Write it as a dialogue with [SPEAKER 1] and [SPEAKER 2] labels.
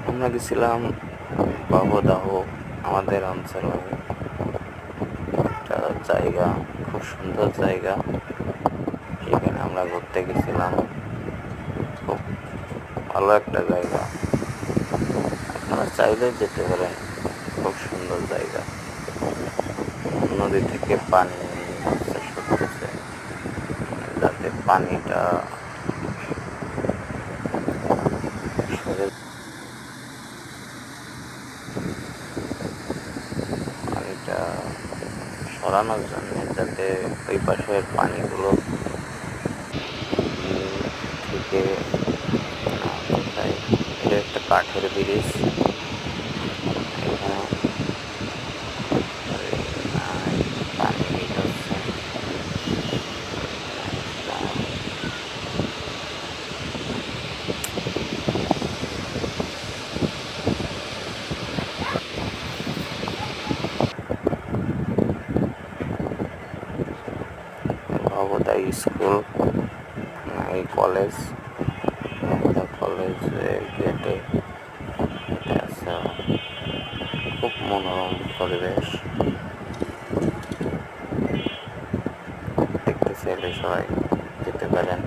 [SPEAKER 1] আমরা গেছিলাম বাবুদাহ, আমাদের অঞ্চলে একটা জায়গা, খুব সুন্দর জায়গা। সেখানে আমরা ঘুরতে গেছিলাম। খুব ভালো একটা জায়গা, আপনারা চাইলে যেতে পারেন। খুব সুন্দর জায়গা। নদী থেকে পানি নিঃশ্বাস করতেছে, যাতে পানিটা শরীর পানিটা সরানোর জন্য, যাতে ওই পাশের পানিগুলো থেকে না কোথায়। এটা একটা কাঠের ব্রিজ। এখানে পানি হচ্ছে ভবদা স্কুল, এই কলেজ, ভবদা কলেজের গেটে এটা আছে। খুব মনোরম পরিবেশ, দেখতে চাইলে সবাই যেতে পারেন।